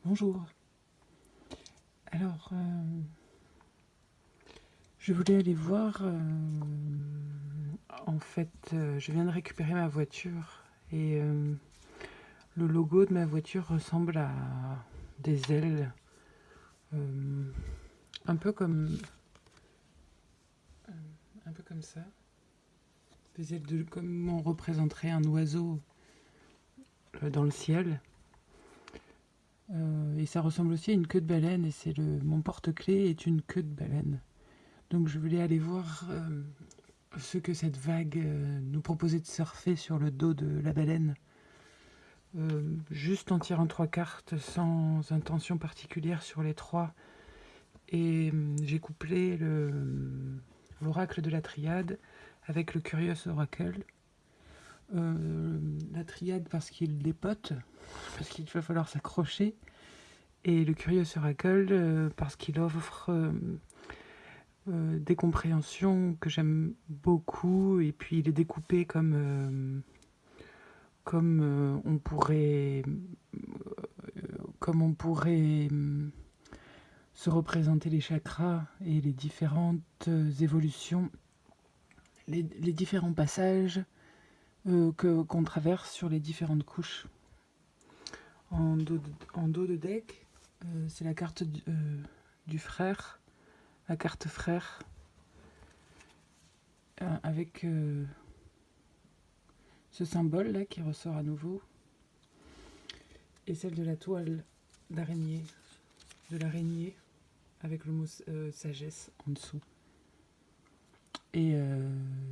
Bonjour. Alors, je voulais aller voir. En fait, je viens de récupérer ma voiture et le logo de ma voiture ressemble à des ailes, euh, un peu comme, un peu comme ça, des ailes comme on représenterait un oiseau dans le ciel. Et ça ressemble aussi à une queue de baleine et mon porte-clés est une queue de baleine. Donc je voulais aller voir ce que cette vague nous proposait de surfer sur le dos de la baleine, juste en tirant 3 cartes sans intention particulière sur les 3. Et j'ai couplé l'oracle de la triade avec le Curious Oracle. La triade parce qu'il dépote, parce qu'il va falloir s'accrocher, et le Curious Oracle parce qu'il offre des compréhensions que j'aime beaucoup, et puis il est découpé comme on pourrait se représenter les chakras et les différentes évolutions, les différents passages qu'on traverse sur les différentes couches. En dos de deck, c'est la carte du frère, la carte frère, avec ce symbole là qui ressort à nouveau, et celle de la toile d'araignée, de l'araignée, avec le mot sagesse en dessous. Et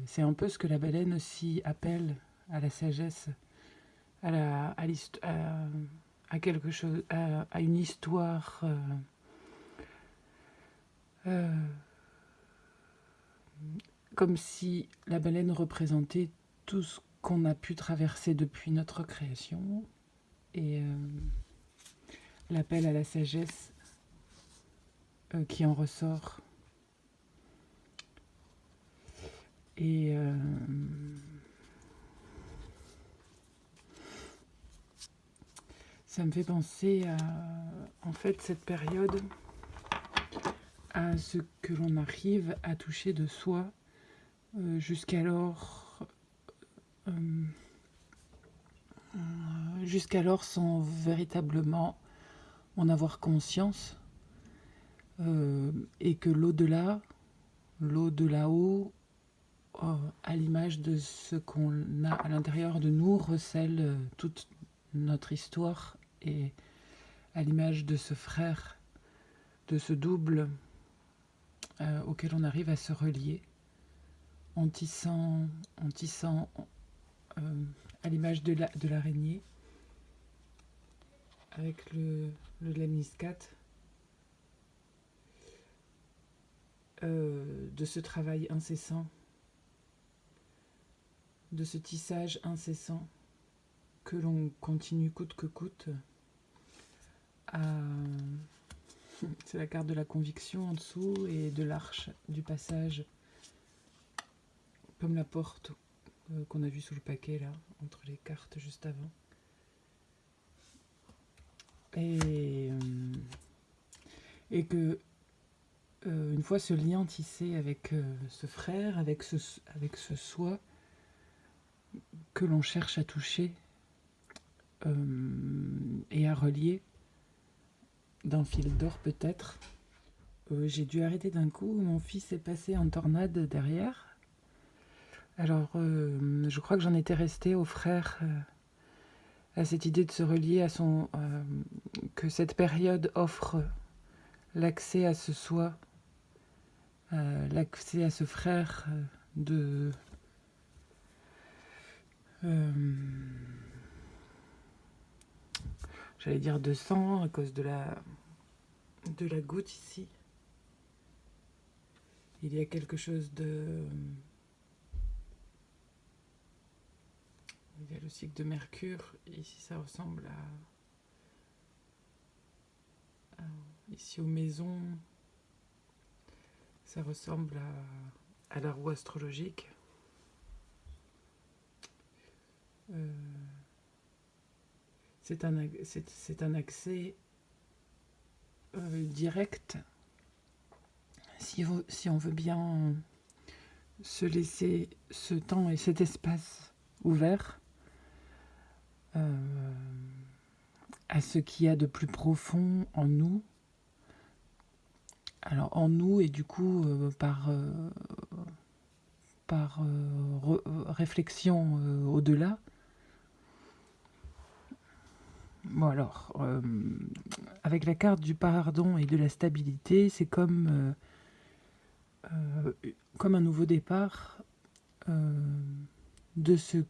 c'est un peu ce que la baleine aussi appelle à la sagesse, à quelque chose, à une histoire comme si la baleine représentait tout ce qu'on a pu traverser depuis notre création, et l'appel à la sagesse qui en ressort. Et ça me fait penser à, en fait, cette période, à ce que l'on arrive à toucher de soi jusqu'alors sans véritablement en avoir conscience, et que l'au-delà, l'au-delà-haut, à l'image de ce qu'on a à l'intérieur de nous, recèle toute notre histoire, et à l'image de ce frère, de ce double auquel on arrive à se relier en tissant à l'image de l'araignée, avec le lemniscat, de ce travail incessant, de ce tissage incessant que l'on continue coûte que coûte à... C'est la carte de la conviction en dessous, et de l'arche du passage, comme la porte qu'on a vue sous le paquet là, entre les cartes juste avant. Et que une fois ce lien tissé avec ce frère, avec ce soi que l'on cherche à toucher et à relier d'un fil d'or peut-être, j'ai dû arrêter d'un coup. Mon fils est passé en tornade derrière. Alors je crois que j'en étais restée au frère, à cette idée de se relier à son... que cette période offre l'accès à ce soi, l'accès à ce frère de... j'allais dire de sang à cause de la goutte ici. Il y a quelque chose de... Il y a le cycle de Mercure. Ici, ça ressemble à ici aux maisons. Ça ressemble à la roue astrologique. C'est un accès directe, si on veut bien se laisser ce temps et cet espace ouvert à ce qu'il y a de plus profond en nous. Alors en nous et du coup par réflexion au-delà. Bon alors, avec la carte du pardon et de la stabilité, c'est comme un nouveau départ de ce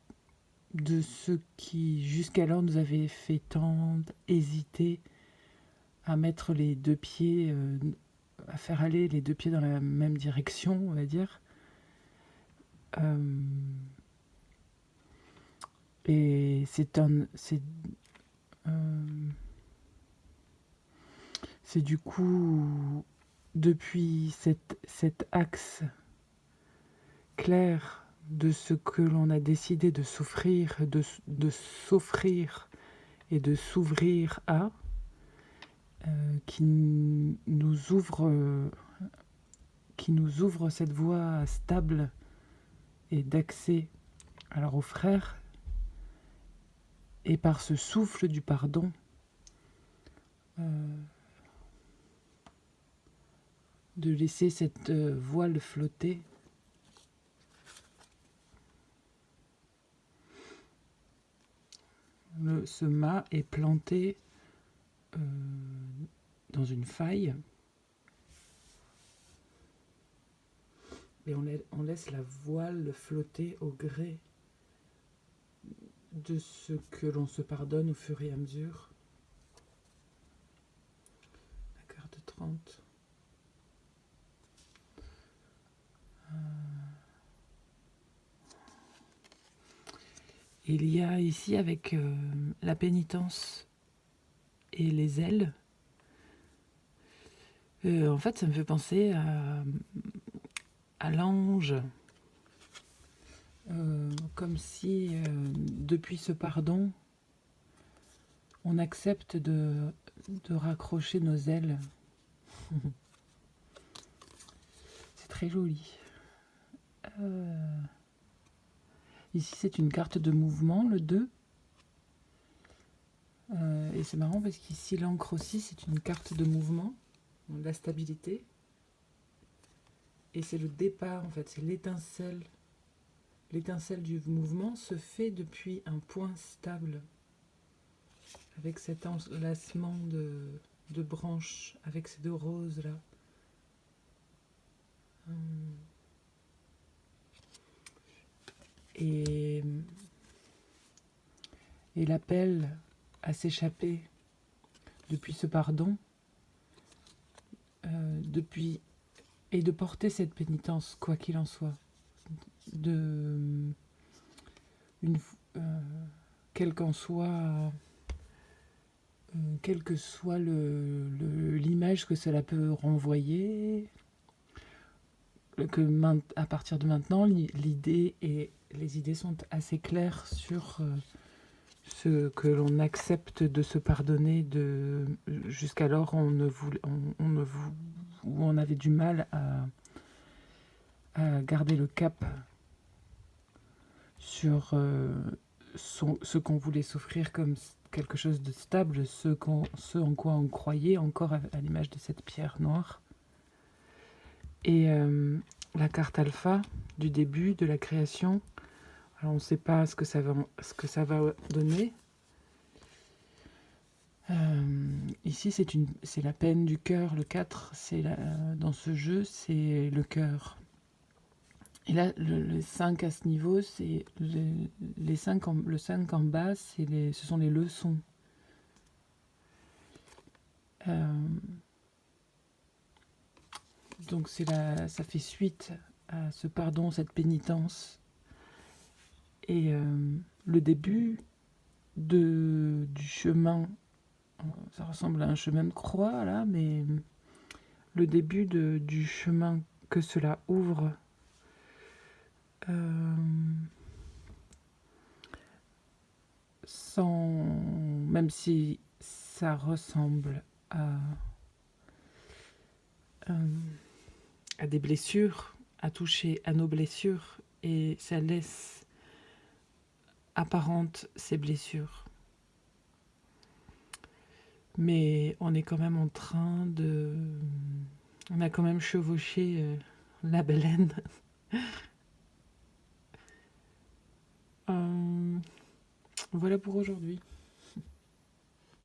qui jusqu'alors nous avait fait tant hésiter à mettre les deux pieds, à faire aller les deux pieds dans la même direction, on va dire. Et c'est du coup, depuis cet axe clair de ce que l'on a décidé de souffrir, de s'offrir et de s'ouvrir à, qui nous ouvre cette voie stable et d'accès alors aux frères, et par ce souffle du pardon, de laisser cette voile flotter. Ce mât est planté dans une faille et on laisse la voile flotter au gré de ce que l'on se pardonne au fur et à mesure. La carte 30. Il y a ici avec la pénitence et les ailes. En fait, ça me fait penser à l'ange. Comme si, depuis ce pardon, on accepte de raccrocher nos ailes. C'est très joli. Ici, c'est une carte de mouvement, le 2. Et c'est marrant parce qu'ici, l'encre aussi, c'est une carte de mouvement, de la stabilité. Et c'est le départ, en fait, c'est l'étincelle. L'étincelle du mouvement se fait depuis un point stable, avec cet enlacement de branches, avec ces deux roses-là. Et l'appel à s'échapper depuis ce pardon, et de porter cette pénitence, quoi qu'il en soit, quel que soit l'image que cela peut renvoyer, que à partir de maintenant, les idées sont assez claires sur ce que l'on accepte de se pardonner. Jusqu'alors, on avait du mal à garder le cap sur ce qu'on voulait s'offrir comme quelque chose de stable, ce en quoi on croyait encore à l'image de cette pierre noire. Et la carte alpha du début de la création, alors on ne sait pas ce que ça va donner. Ici, c'est la peine du cœur. Le 4, dans ce jeu, c'est le cœur. Et là, le 5 à ce niveau, c'est le 5 en bas, ce sont les leçons. Donc ça fait suite à ce pardon, cette pénitence. Et le début du chemin, ça ressemble à un chemin de croix là, mais le début du chemin que cela ouvre, même si ça ressemble à à des blessures, à toucher à nos blessures, et ça laisse apparentes ces blessures. Mais on est quand même en train de... On a quand même chevauché la baleine. Voilà pour aujourd'hui.